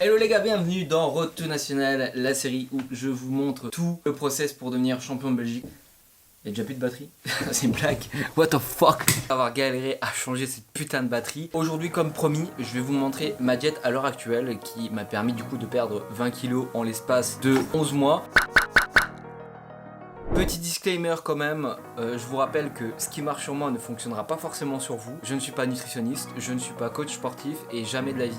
Hello les gars, bienvenue dans Road to National, la série où je vous montre tout le process pour devenir champion de Belgique. Il y a déjà plus de batterie. C'est une blague. What the fuck. Avoir galéré à changer cette putain de batterie. Aujourd'hui, comme promis, je vais vous montrer ma jet à l'heure actuelle qui m'a permis du coup de perdre 20 kg en l'espace de 11 mois. Petit disclaimer quand même, je vous rappelle que ce qui marche sur moi ne fonctionnera pas forcément sur vous. Je ne suis pas nutritionniste, je ne suis pas coach sportif et jamais de la vie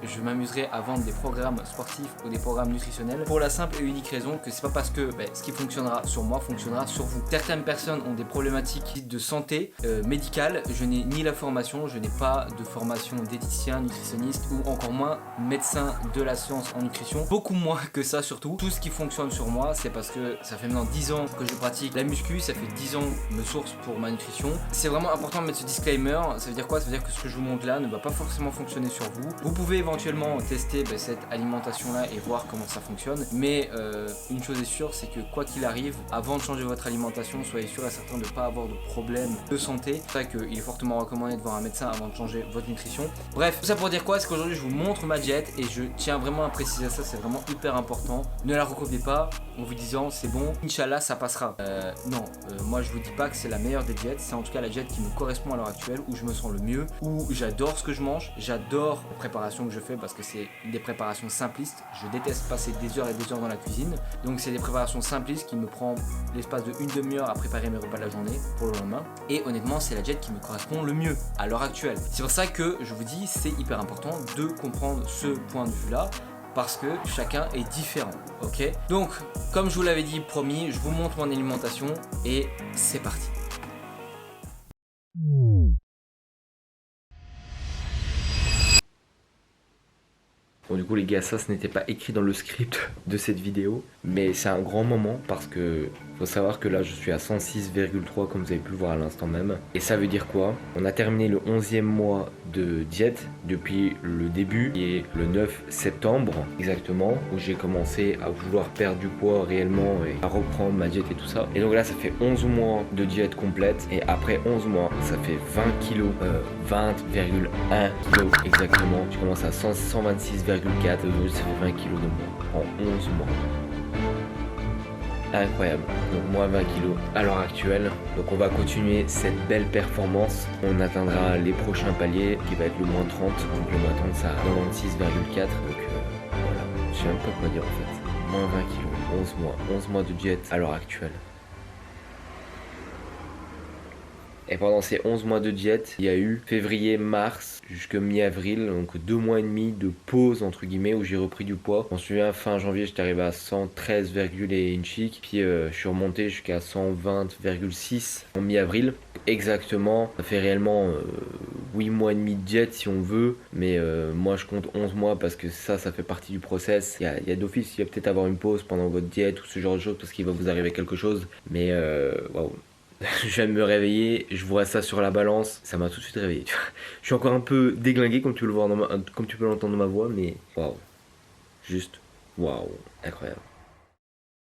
je m'amuserai à vendre des programmes sportifs ou des programmes nutritionnels pour la simple et unique raison que c'est pas parce que ce qui fonctionnera sur moi fonctionnera sur vous. Certaines personnes ont des problématiques de santé médicale, je n'ai ni la formation, je n'ai pas de formation diététicien, nutritionniste ou encore moins médecin de la science en nutrition. Beaucoup moins que ça surtout. Tout ce qui fonctionne sur moi c'est parce que ça fait maintenant 10 ans que je pratique la muscu, ça fait 10 ans que je me source pour ma nutrition. C'est vraiment important de mettre ce disclaimer. Ça veut dire quoi? Ça veut dire que ce que je vous montre là ne va pas forcément fonctionner sur vous. Vous pouvez éventuellement tester cette alimentation là et voir comment ça fonctionne, mais une chose est sûre, c'est que quoi qu'il arrive, avant de changer votre alimentation, soyez sûr et certain de ne pas avoir de problème de santé. C'est pour ça qu'il est fortement recommandé de voir un médecin avant de changer votre nutrition. Bref, tout ça pour dire quoi? C'est qu'aujourd'hui je vous montre ma diète et je tiens vraiment à préciser ça, c'est vraiment hyper important. Ne la recopiez pas en vous disant c'est bon, Inch'Allah ça passera. Non, moi je vous dis pas que c'est la meilleure des diètes, c'est en tout cas la diète qui me correspond à l'heure actuelle, où je me sens le mieux, où j'adore ce que je mange, j'adore les préparations que je fais parce que c'est des préparations simplistes. Je déteste passer des heures et des heures dans la cuisine, donc c'est des préparations simplistes qui me prend l'espace de une demi-heure à préparer mes repas de la journée pour le lendemain, et honnêtement c'est la diète qui me correspond le mieux à l'heure actuelle. C'est pour ça que je vous dis c'est hyper important de comprendre ce point de vue là, parce que chacun est différent, ok? Donc, comme je vous l'avais dit, promis, je vous montre mon alimentation et c'est parti. Bon du coup les gars, ça ce n'était pas écrit dans le script de cette vidéo, mais c'est un grand moment parce que faut savoir que là je suis à 106,3 comme vous avez pu le voir à l'instant même. Et ça veut dire quoi? On a terminé le 11e mois de diète depuis le début, qui est le 9 septembre exactement, où j'ai commencé à vouloir perdre du poids réellement et à reprendre ma diète et tout ça. Et donc là ça fait 11 mois de diète complète, et après 11 mois ça fait 20 kilos, 20,1 kilos exactement. Je commence à 126,4, aujourd'hui ça fait 20 kilos de moins en 11 mois. Incroyable, donc moins 20 kilos à l'heure actuelle. Donc on va continuer cette belle performance. On atteindra les prochains paliers qui va être le moins 30. Donc le moins 30 ça à 96,4. Donc voilà, je sais même pas quoi dire en fait. Moins 20 kilos, 11 mois de diète à l'heure actuelle. Et pendant ces 11 mois de diète, il y a eu février, mars, jusque mi-avril, donc 2 mois et demi de pause entre guillemets où j'ai repris du poids. Je m'en souviens, fin janvier, j'étais arrivé à 113, et une chic, puis je suis remonté jusqu'à 120,6 en mi-avril. Exactement, ça fait réellement 8 mois et demi de diète si on veut, mais moi je compte 11 mois parce que ça fait partie du process. Il y a d'office, il va peut-être avoir une pause pendant votre diète ou ce genre de choses parce qu'il va vous arriver quelque chose, mais waouh. Je viens de me réveiller, je vois ça sur la balance, ça m'a tout de suite réveillé. Je suis encore un peu déglingué comme tu peux le voir comme tu peux l'entendre dans ma voix, mais waouh, juste waouh, incroyable.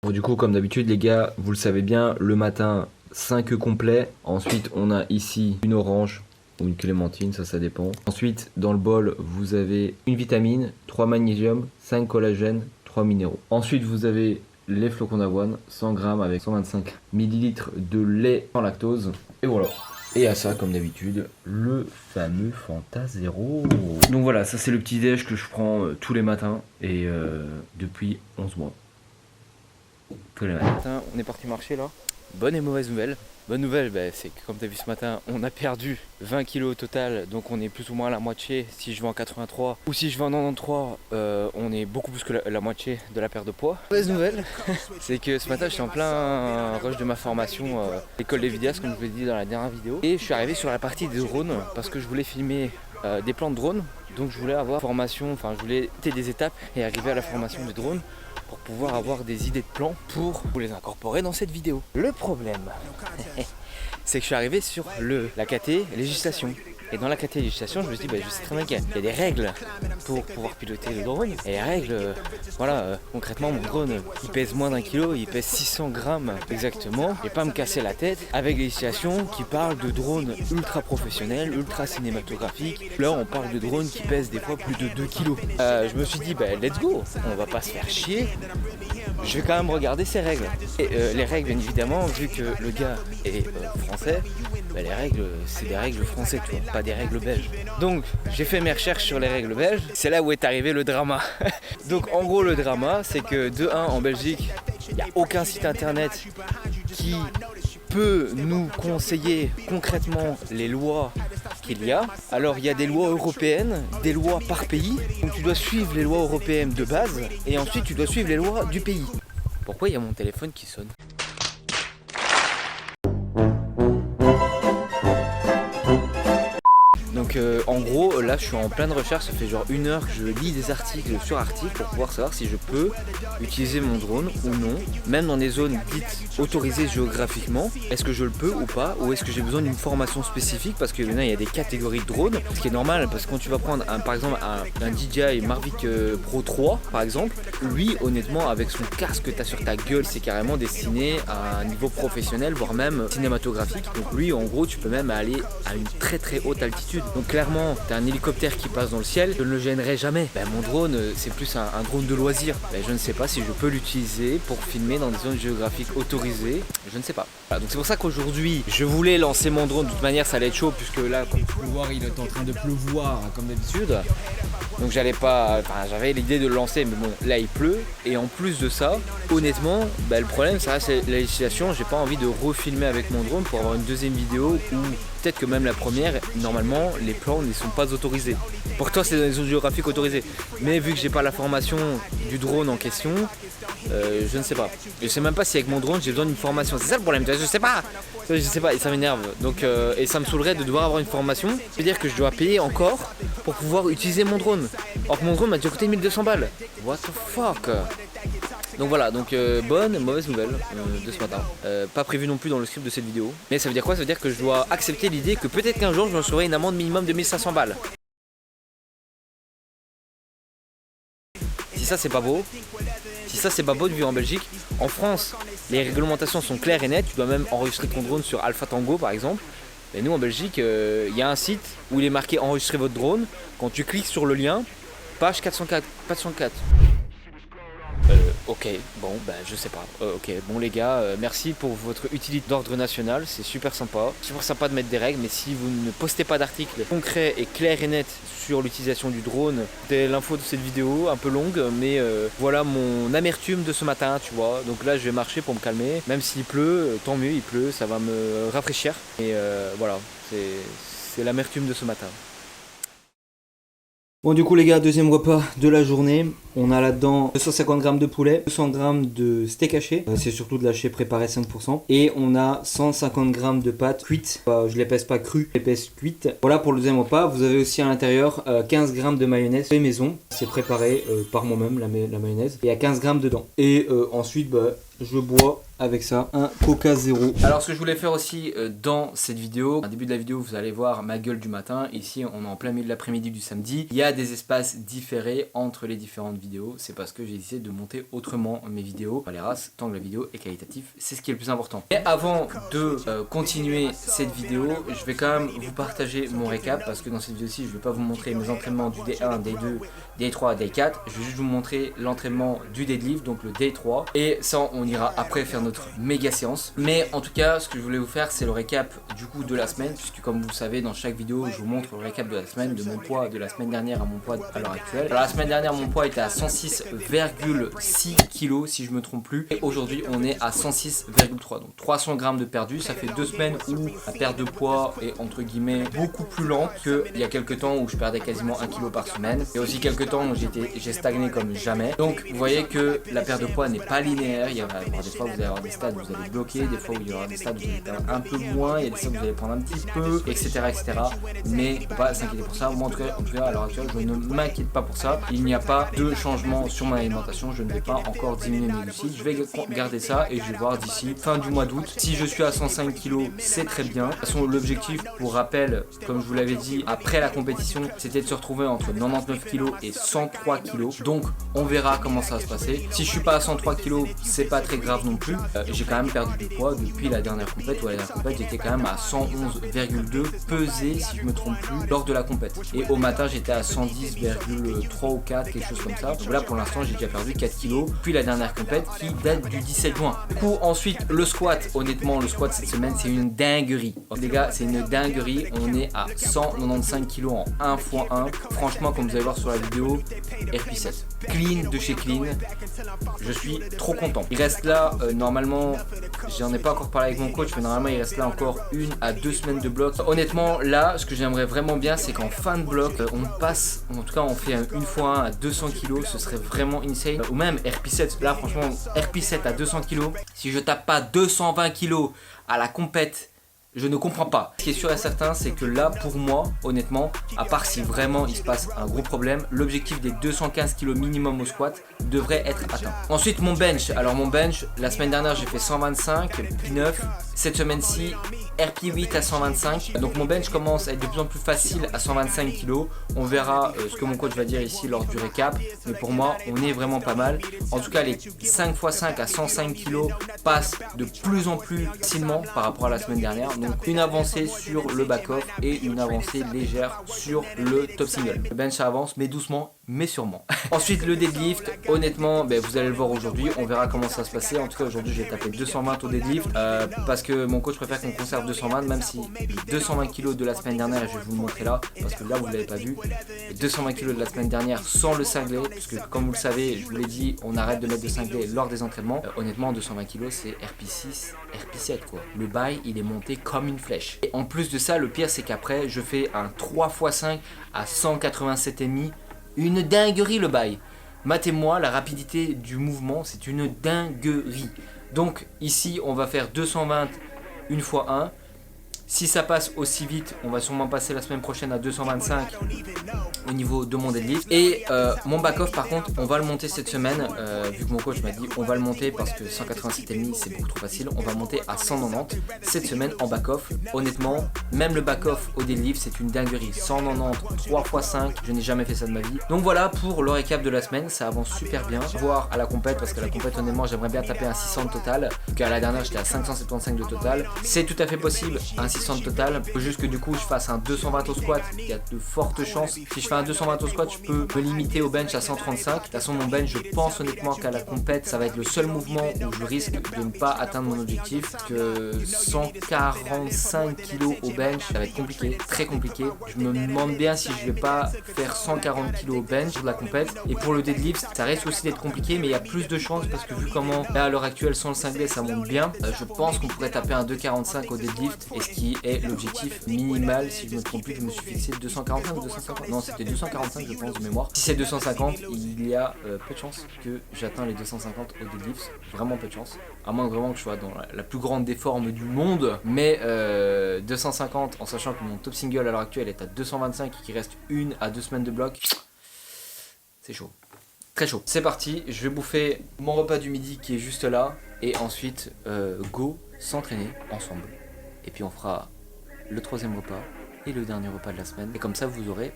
Bon, du coup, comme d'habitude les gars, vous le savez bien, le matin 5 œufs complets, ensuite on a ici une orange ou une clémentine, ça dépend. Ensuite dans le bol vous avez une vitamine, 3 magnésium, 5 collagène, 3 minéraux. Ensuite vous avez les flocons d'avoine, 100 g avec 125 ml de lait sans lactose. Et voilà. Et à ça, comme d'habitude, le fameux Fanta Zero. Donc voilà, ça c'est le petit déj que je prends tous les matins. Et depuis 11 mois. Tous les matins. On est parti marcher là. Bonne et mauvaise nouvelle. Bonne nouvelle, c'est que comme tu as vu ce matin, on a perdu 20 kg au total, donc on est plus ou moins à la moitié. Si je vais en 83 ou si je vais en 93, on est beaucoup plus que la moitié de la perte de poids. Mauvaise nouvelle, c'est que ce matin je suis en plein rush de ma formation école des vidéastes, comme je vous l'ai dit dans la dernière vidéo. Et je suis arrivé sur la partie des drones parce que je voulais filmer des plans de drones. Donc je voulais avoir formation, je voulais tester des étapes et arriver à la formation des drones pour pouvoir avoir des idées de plans pour vous les incorporer dans cette vidéo. Le problème, c'est que je suis arrivé sur la KT législation. Et dans la KT législation, je me suis dit, je sais très bien qu'il y a des règles pour pouvoir piloter le drone. Et les règles, concrètement, mon drone, il pèse moins d'1 kilo, il pèse 600 grammes exactement. Et pas me casser la tête avec des législations qui parlent de drones ultra professionnels, ultra cinématographiques. Là, on parle de drones qui pèsent des fois plus de 2 kilos. Je me suis dit, let's go, on va pas se faire chier. Je vais quand même regarder ces règles. Et les règles, bien évidemment, vu que le gars est français, les règles, c'est des règles françaises, tu vois, pas des règles belges. Donc, j'ai fait mes recherches sur les règles belges. C'est là où est arrivé le drama. Donc, en gros, le drama, c'est que de 1, en Belgique, il n'y a aucun site internet qui peut nous conseiller concrètement les lois qu'il y a. Alors il y a des lois européennes, des lois par pays. Donc tu dois suivre les lois européennes de base et ensuite tu dois suivre les lois du pays. Pourquoi il y a mon téléphone qui sonne ? Donc en gros là je suis en pleine recherche, ça fait genre 1 heure que je lis des articles sur articles pour pouvoir savoir si je peux utiliser mon drone ou non, même dans des zones dites autorisées géographiquement, est-ce que je le peux ou pas, ou est-ce que j'ai besoin d'une formation spécifique parce que maintenant il y a des catégories de drones, ce qui est normal parce que quand tu vas prendre par exemple un DJI Mavic Pro 3 par exemple, lui honnêtement avec son casque que tu as sur ta gueule c'est carrément destiné à un niveau professionnel voire même cinématographique, donc lui en gros tu peux même aller à une très très haute altitude. Donc clairement, t'as un hélicoptère qui passe dans le ciel, je ne le gênerai jamais. Mon drone, c'est plus un drone de loisir. Je ne sais pas si je peux l'utiliser pour filmer dans des zones géographiques autorisées. Je ne sais pas. Voilà, donc c'est pour ça qu'aujourd'hui, je voulais lancer mon drone. De toute manière, ça allait être chaud puisque là, comme tu peux le voir, il est en train de pleuvoir comme d'habitude. Donc j'avais l'idée de le lancer, mais bon, là il pleut. Et en plus de ça, honnêtement, le problème, ça reste la législation. J'ai pas envie de refilmer avec mon drone pour avoir une deuxième vidéo où peut-être que même la première, normalement, les plans ne sont pas autorisés. Pour toi, c'est dans les zones géographiques autorisées. Mais vu que j'ai pas la formation du drone en question, je ne sais pas. Je sais même pas si avec mon drone j'ai besoin d'une formation. C'est ça le problème, je sais pas. Je sais pas et ça m'énerve. Donc et ça me saoulerait de devoir avoir une formation. C'est-à-dire que je dois payer encore pour pouvoir utiliser mon drone. Or que mon drone m'a déjà coûté 1200 balles. What the fuck? Donc voilà, bonne, mauvaise nouvelle de ce matin. Pas prévu non plus dans le script de cette vidéo. Mais ça veut dire quoi? Ça veut dire que je dois accepter l'idée que peut-être qu'un jour je me recevrai une amende minimum de 1500 balles. Si ça c'est pas beau, de vivre en Belgique. En France, les réglementations sont claires et nettes. Tu dois même enregistrer ton drone sur Alpha Tango par exemple. Et nous en Belgique, il y a un site où il est marqué enregistrer votre drone. Quand tu cliques sur le lien, page 404. Ok, bon, je sais pas. Ok, bon les gars, merci pour votre utilité d'ordre national, c'est super sympa. C'est super sympa de mettre des règles, mais si vous ne postez pas d'articles concrets et clairs et nets sur l'utilisation du drone, c'était l'info de cette vidéo, un peu longue, mais voilà mon amertume de ce matin, tu vois. Donc là, je vais marcher pour me calmer. Même s'il pleut, tant mieux, il pleut, ça va me rafraîchir. Et voilà, c'est l'amertume de ce matin. Bon du coup les gars, deuxième repas de la journée, on a là-dedans 250 g de poulet, 200 g de steak haché, c'est surtout de l'haché préparé 5%, et on a 150 g de pâtes cuites, je les pèse pas crues, je les pèse cuites. Voilà pour le deuxième repas. Vous avez aussi à l'intérieur 15 g de mayonnaise fait maison, c'est préparé par moi-même la mayonnaise, et il y a 15 g dedans. Et ensuite je bois avec ça un Coca Zéro. Alors ce que je voulais faire aussi dans cette vidéo, au début de la vidéo vous allez voir ma gueule du matin. Ici on est en plein milieu de l'après-midi du samedi. Il y a des espaces différés entre les différentes vidéos. C'est parce que j'ai décidé de monter autrement mes vidéos. Pas les races, tant que la vidéo est qualitative, c'est ce qui est le plus important. Et avant de continuer cette vidéo, je vais quand même vous partager mon récap. Parce que dans cette vidéo-ci, je ne vais pas vous montrer mes entraînements du D1, D2, D3, D4. Je vais juste vous montrer l'entraînement du deadlift, donc le D3. Et ça on ira après faire notre méga séance. Mais en tout cas ce que je voulais vous faire c'est le récap du coup de la semaine, puisque comme vous le savez dans chaque vidéo je vous montre le récap de la semaine, de mon poids de la semaine dernière à mon poids à l'heure actuelle. Alors la semaine dernière mon poids était à 106,6 kg si je me trompe plus, et aujourd'hui on est à 106,3, donc 300 grammes de perdu. Ça fait 2 semaines où la perte de poids est entre guillemets beaucoup plus lente qu'il y a quelques temps où je perdais quasiment 1 kg par semaine. Il y a aussi quelques temps où j'ai stagné comme jamais. Donc vous voyez que la perte de poids n'est pas linéaire. Il y a des fois vous allez avoir des stades où vous allez bloquer, des fois où il y aura des stades où vous allez perdre un peu moins, il y a des stades où vous allez prendre un petit peu, etc. etc. Mais faut pas s'inquiéter pour ça. Moi en tout cas à l'heure actuelle, je ne m'inquiète pas pour ça. Il n'y a pas de changement sur mon alimentation, je ne vais pas encore diminuer mes glucides. Je vais garder ça et je vais voir d'ici fin du mois d'août. Si je suis à 105 kg, c'est très bien. De toute façon, l'objectif, pour rappel, comme je vous l'avais dit, après la compétition, c'était de se retrouver entre 99 kg et 103 kg. Donc, on verra comment ça va se passer. Si je suis pas à 103 kg, c'est pas très grave non plus. J'ai quand même perdu du poids depuis la dernière compète. La dernière compète, j'étais quand même à 111,2 pesé, si je me trompe plus, lors de la compète. Et au matin, j'étais à 110,3 ou 4, quelque chose comme ça. Donc là, pour l'instant, j'ai déjà perdu 4 kg depuis la dernière compète qui date du 17 juin. Du coup, ensuite, le squat. Honnêtement, le squat cette semaine, c'est une dinguerie. Les gars, c'est une dinguerie. On est à 195 kg en 1x1. Franchement, comme vous allez voir sur la vidéo, RP7. Clean de chez Clean. Je suis trop content. Il reste là, normalement, j'en ai pas encore parlé avec mon coach, mais normalement, il reste là encore 1 à 2 semaines de bloc. Honnêtement, là, ce que j'aimerais vraiment bien, c'est qu'en fin de bloc, on passe, en tout cas, on fait une fois 1 à 200 kg. Ce serait vraiment insane. Ou même RP7. Là, franchement, RP7 à 200 kg. Si je tape pas 220 kg à la compète, je ne comprends pas. Ce qui est sûr et certain, c'est que là, pour moi, honnêtement, à part si vraiment il se passe un gros problème, l'objectif des 215 kg minimum au squat devrait être atteint. Ensuite, mon bench. Alors, mon bench, la semaine dernière, j'ai fait 125, puis 9. Cette semaine-ci, RP8 à 125. Donc, mon bench commence à être de plus en plus facile à 125 kg. On verra ce que mon coach va dire ici lors du récap. Mais pour moi, on est vraiment pas mal. En tout cas, les 5x5 à 105 kg passent de plus en plus facilement par rapport à la semaine dernière. Donc une avancée sur le back-off et une avancée légère sur le top single. Le bench ça avance mais doucement mais sûrement. Ensuite le deadlift, honnêtement vous allez le voir aujourd'hui, on verra comment ça va se passer. En tout cas aujourd'hui j'ai tapé 220 au deadlift parce que mon coach préfère qu'on conserve 220 même si 220 kg de la semaine dernière, je vais vous le montrer là parce que là vous ne l'avez pas vu, 220 kg de la semaine dernière sans le cinglé, puisque comme vous le savez, je vous l'ai dit, on arrête de mettre de cinglé lors des entraînements. Honnêtement 220 kg c'est RP6, RP7 quoi. Le bail il est monté comme une flèche. Et en plus de ça, le pire c'est qu'après je fais un 3x5 à 187,5. Une dinguerie le bail. Matez-moi la rapidité du mouvement, c'est une dinguerie. Donc ici on va faire 220 1 x 1. Si ça passe aussi vite, on va sûrement passer la semaine prochaine à 225 au niveau de mon deadlift. Et mon back-off par contre, on va le monter cette semaine, vu que mon coach m'a dit on va le monter parce que 187,5 c'est beaucoup trop facile. On va monter à 190 cette semaine en back-off. Honnêtement, même le back-off au deadlift c'est une dinguerie. 190, 3x5, je n'ai jamais fait ça de ma vie. Donc voilà pour le récap de la semaine, ça avance super bien. Voir à la compète, parce que la compète honnêtement j'aimerais bien taper un 600 de total. Car la dernière j'étais à 575 de total. C'est tout à fait possible, un 600 de total. Il faut juste que du coup je fasse un 220 au squat. Il y a de fortes chances. Si je fais un 220 au squat, je peux me limiter au bench à 135. De toute façon mon bench, je pense honnêtement qu'à la compète, ça va être le seul mouvement où je risque de ne pas atteindre mon objectif. Parce que 145 kg au bench, ça va être compliqué, très compliqué. Je me demande bien si je vais pas faire 140 kg au bench de la compète. Et pour le deadlift, ça risque aussi d'être compliqué, mais il y a plus de chances parce que vu comment là à l'heure actuelle sans le cinglé ça monte bien, je pense qu'on pourrait taper un 245 au deadlift, et ce qui est l'objectif minimal. Si je me trompe plus, je me suis fixé 245 ou 250, non c'était 245 je pense de mémoire. Si c'est 250, il y a peu de chances que j'atteins les 250 au deadlift, vraiment peu de chance, à moins vraiment que je sois dans la plus grande des formes du monde. Mais 250 en sachant que mon top single à l'heure actuelle est à 225 et qu'il reste 1 à 2 semaines de bloc, c'est chaud, très chaud. C'est parti, je vais bouffer mon repas du midi qui est juste là et ensuite go s'entraîner ensemble. Et puis on fera le troisième repas et le dernier repas de la semaine. Et comme ça vous aurez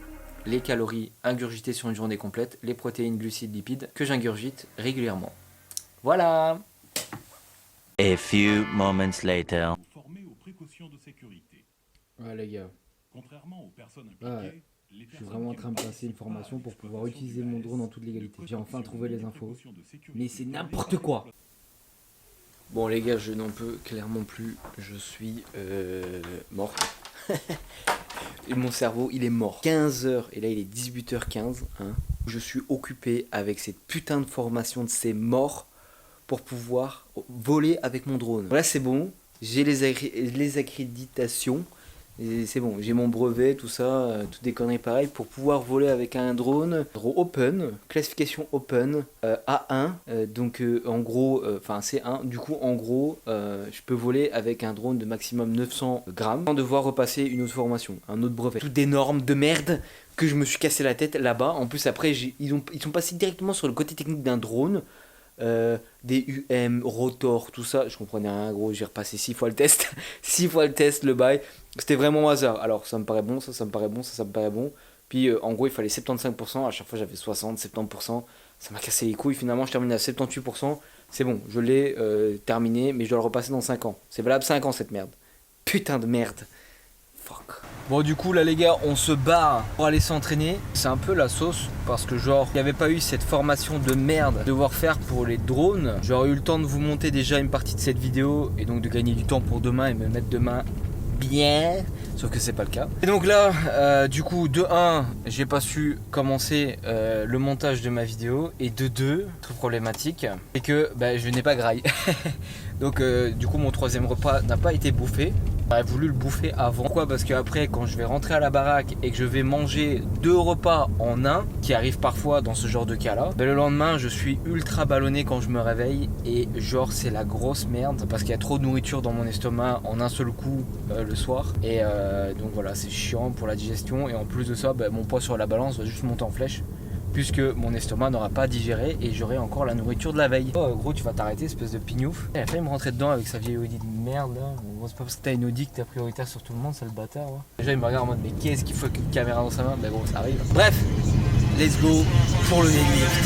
les calories ingurgitées sur une journée complète, les protéines, glucides, lipides que j'ingurgite régulièrement. Voilà. A few moments later. Formés aux précautions de sécurité. Ouais les gars. Contrairement aux personnes impliquées, Je suis vraiment en train de passer une formation pour pouvoir utiliser mon drone en toute légalité. J'ai enfin trouvé les infos. Mais c'est n'importe quoi. Bon les gars, je n'en peux clairement plus. Je suis mort. Et mon cerveau, il est mort. 15h, et là il est 18h15. Hein. Je suis occupé avec cette putain de formation de ces morts pour pouvoir voler avec mon drone. Là c'est bon, j'ai les accréditations. Et c'est bon, j'ai mon brevet, tout ça, toutes des conneries pareilles pour pouvoir voler avec un drone open, classification open, A1, donc en gros, enfin C1, du coup en gros, je peux voler avec un drone de maximum 900 grammes sans devoir repasser une autre formation, un autre brevet. Toutes des normes de merde que je me suis cassé la tête là-bas. En plus après, ils sont passés directement sur le côté technique d'un drone. Des UM, rotor, tout ça, je comprenais rien gros, j'ai repassé 6 fois le test, 6 fois le test, le bail, c'était vraiment hasard. Alors ça me paraît bon, ça me paraît bon, ça me paraît bon. Puis en gros il fallait 75%, à chaque fois j'avais 60, 70%, ça m'a cassé les couilles, finalement je termine à 78%, c'est bon, je l'ai terminé, mais je dois le repasser dans 5 ans. C'est valable 5 ans cette merde. Putain de merde. Fuck. Bon du coup là les gars on se barre pour aller s'entraîner. C'est un peu la sauce parce que genre il n'y avait pas eu cette formation de merde devoir faire pour les drones. J'aurais eu le temps de vous monter déjà une partie de cette vidéo et donc de gagner du temps pour demain et me mettre demain bien. Sauf que c'est pas le cas. Et donc là du coup de 1 j'ai pas su commencer le montage de ma vidéo. Et de 2 très problématique c'est que je n'ai pas graille. Donc du coup mon troisième repas n'a pas été bouffé. J'aurais voulu le bouffer avant. Pourquoi? Parce qu'après quand je vais rentrer à la baraque et que je vais manger 2 repas en un, qui arrive parfois dans ce genre de cas là, le lendemain je suis ultra ballonné quand je me réveille. Et genre c'est la grosse merde parce qu'il y a trop de nourriture dans mon estomac en un seul coup le soir. Et donc voilà c'est chiant pour la digestion. Et en plus de ça mon poids sur la balance va juste monter en flèche puisque mon estomac n'aura pas digéré et j'aurai encore la nourriture de la veille. Oh gros tu vas t'arrêter espèce de pignouf. Il a failli me rentrer dedans avec sa vieille Audi de merde là. Bon, c'est pas parce que t'as une Audi que t'es prioritaire sur tout le monde, c'est le bâtard. Ouais. Déjà il me regarde en mode mais qu'est-ce qu'il faut avec une caméra dans sa main? Bon ça arrive. Bref, let's go pour le deadlift.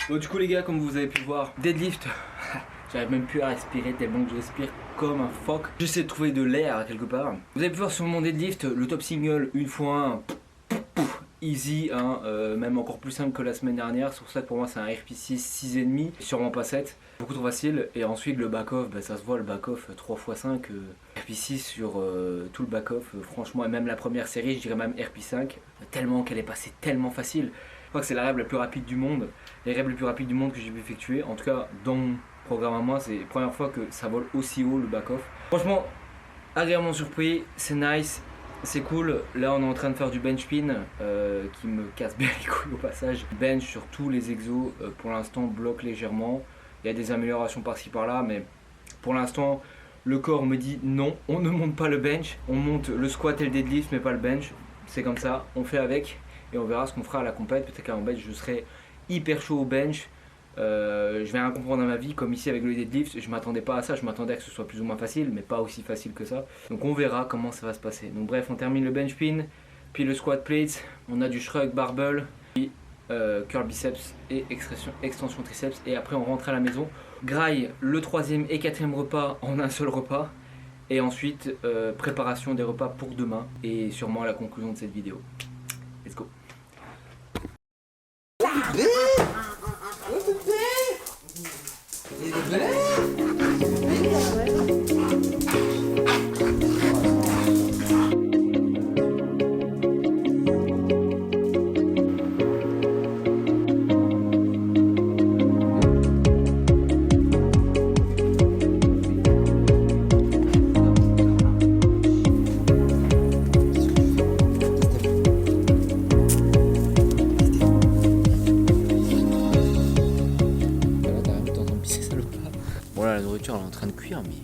Bon du coup les gars comme vous avez pu le voir, deadlift, j'arrive même plus à respirer tellement que je respire comme un phoque. J'essaie de trouver de l'air quelque part. Vous avez pu voir sur mon deadlift le top single 1x1, easy, hein, même encore plus simple que la semaine dernière. Sur ça pour moi c'est un RP6 6,5, sûrement pas 7, beaucoup trop facile. Et ensuite le back-off, ça se voit le back-off 3x5, RP6 sur tout le back-off, franchement, et même la première série, je dirais même RP5, tellement qu'elle est passée tellement facile. Je crois que c'est la règle la plus rapide du monde, les règles les plus rapides du monde que j'ai pu effectuer. En tout cas, dans mon programme à moi, c'est la première fois que ça vole aussi haut le back-off. Franchement, agréablement surpris, c'est nice, c'est cool. Là, on est en train de faire du bench pin qui me casse bien les couilles au passage. Bench sur tous les exos, pour l'instant, bloque légèrement. Il y a des améliorations par-ci par-là, mais pour l'instant, le corps me dit non, on ne monte pas le bench. On monte le squat et le deadlift, mais pas le bench. C'est comme ça, on fait avec. Et on verra ce qu'on fera à la compète. Peut-être qu'à mon bench je serai hyper chaud au bench. Je vais rien comprendre dans ma vie. Comme ici avec le deadlift, je m'attendais pas à ça. Je m'attendais à que ce soit plus ou moins facile, mais pas aussi facile que ça. Donc on verra comment ça va se passer. Donc bref, on termine le bench pin, puis le squat plate. On a du shrug barbell, puis curl biceps et extension triceps. Et après on rentre à la maison. Graille le 3e et 4e repas en un seul repas. Et ensuite préparation des repas pour demain. Et sûrement à la conclusion de cette vidéo. Let's go. putain, mais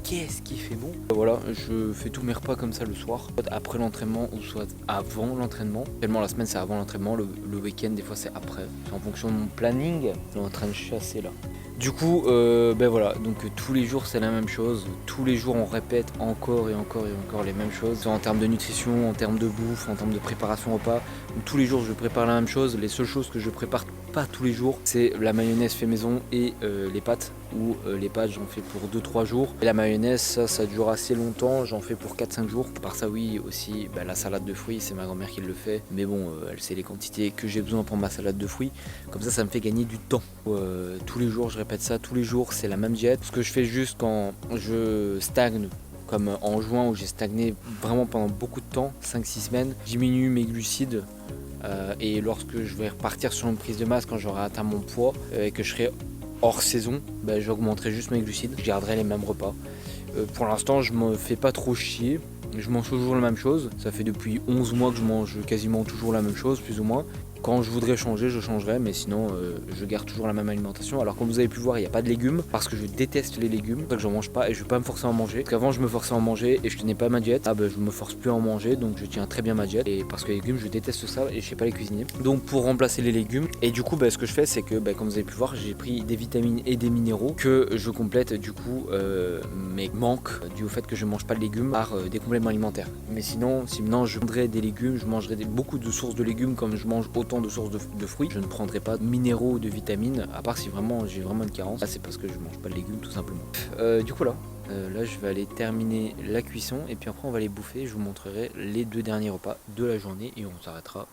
qu'est-ce qui fait bon. Voilà, je fais tous mes repas comme ça le soir, soit après l'entraînement ou soit avant l'entraînement. Tellement la semaine c'est avant l'entraînement, le week-end des fois c'est après. C'est en fonction de mon planning. On est en train de chasser là. Du coup, ben voilà, donc tous les jours c'est la même chose. Tous les jours on répète encore et encore et encore les mêmes choses. En termes de nutrition, en termes de bouffe, en termes de préparation repas. Donc, tous les jours je prépare la même chose. Les seules choses que je prépare pas tous les jours, c'est la mayonnaise fait maison et les pâtes. Ou les pâtes j'en fais pour 2-3 jours. Et la mayonnaise ça dure assez longtemps, j'en fais pour 4-5 jours. Par ça oui aussi la salade de fruits, c'est ma grand-mère qui le fait. Mais bon, elle sait les quantités que j'ai besoin pour ma salade de fruits. Comme ça me fait gagner du temps. Tous les jours je répète ça, tous les jours c'est la même diète. Ce que je fais juste quand je stagne, comme en juin où j'ai stagné vraiment pendant beaucoup de temps, 5-6 semaines, je diminue mes glucides. Et lorsque je vais repartir sur une prise de masse, quand j'aurai atteint mon poids et que je serai hors saison, j'augmenterai juste mes glucides, je garderai les mêmes repas. Pour l'instant je me fais pas trop chier, je mange toujours la même chose, ça fait depuis 11 mois que je mange quasiment toujours la même chose plus ou moins. Quand je voudrais changer, je changerai, mais sinon je garde toujours la même alimentation. Alors comme vous avez pu voir, il n'y a pas de légumes, parce que je déteste les légumes, c'est pour ça que j'en mange pas et je vais pas me forcer à en manger. Parce qu'avant je me forçais à en manger et je tenais pas ma diète, je me force plus à en manger, donc je tiens très bien ma diète. Et parce que les légumes, je déteste ça et je sais pas les cuisiner. Donc pour remplacer les légumes, et du coup ce que je fais c'est que comme vous avez pu voir, j'ai pris des vitamines et des minéraux que je complète du coup mes manques dû au fait que je mange pas de légumes par des compléments alimentaires. Mais sinon, si maintenant je prendrais des légumes, je mangerais beaucoup de sources de légumes comme je mange autant de sources de fruits. Je ne prendrai pas de minéraux ou de vitamines, à part si vraiment j'ai vraiment une carence. Là c'est parce que je mange pas de légumes tout simplement. Du coup là je vais aller terminer la cuisson et puis après on va aller bouffer. Je vous montrerai les 2 derniers repas de la journée et on s'arrêtera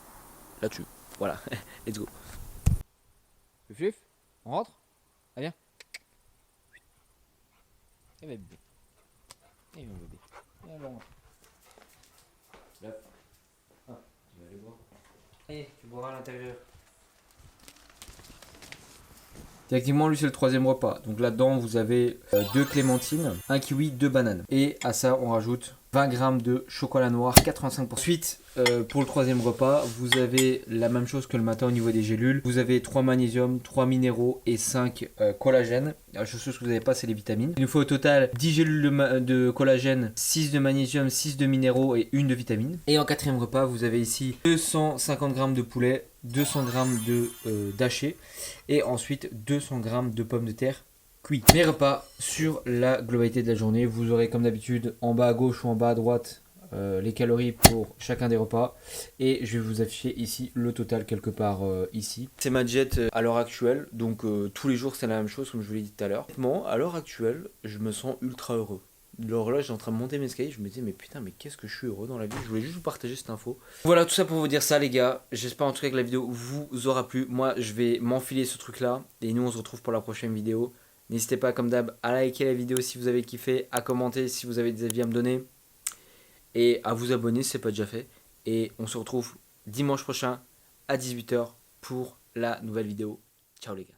là-dessus. Voilà, let's go. Fluff, on rentre? Ah viens. Eh ben bébé. Eh bien bébé. Alors. Là. Ah, tu vas aller boire. Allez, tu boiras à l'intérieur. Effectivement, lui c'est le 3e repas. Donc là-dedans, vous avez 2 clémentines, 1 kiwi, 2 bananes. Et à ça, on rajoute 20 g de chocolat noir, 85%. Ensuite, pour le 3e repas, vous avez la même chose que le matin au niveau des gélules. Vous avez 3 magnésium, 3 minéraux et 5 collagène. La seule chose que vous n'avez pas, c'est les vitamines. Il nous faut au total 10 gélules de collagène, 6 de magnésium, 6 de minéraux et 1 de vitamine. Et en 4e repas, vous avez ici 250 g de poulet, 200 g de daché et ensuite 200 g de pommes de terre cuits. Mes repas sur la globalité de la journée, vous aurez comme d'habitude en bas à gauche ou en bas à droite les calories pour chacun des repas et je vais vous afficher ici le total quelque part ici. C'est ma diète à l'heure actuelle, donc tous les jours c'est la même chose comme je vous l'ai dit tout à l'heure. À l'heure actuelle, je me sens ultra heureux. Alors là, j'étais en train de monter mes escaliers, je me disais mais putain, mais qu'est-ce que je suis heureux dans la vie. Je voulais juste vous partager cette info. Voilà, tout ça pour vous dire ça les gars. J'espère en tout cas que la vidéo vous aura plu. Moi, je vais m'enfiler ce truc là et nous on se retrouve pour la prochaine vidéo. N'hésitez pas comme d'hab à liker la vidéo si vous avez kiffé, à commenter si vous avez des avis à me donner et à vous abonner si ce n'est pas déjà fait. Et on se retrouve dimanche prochain à 18 h pour la nouvelle vidéo. Ciao les gars.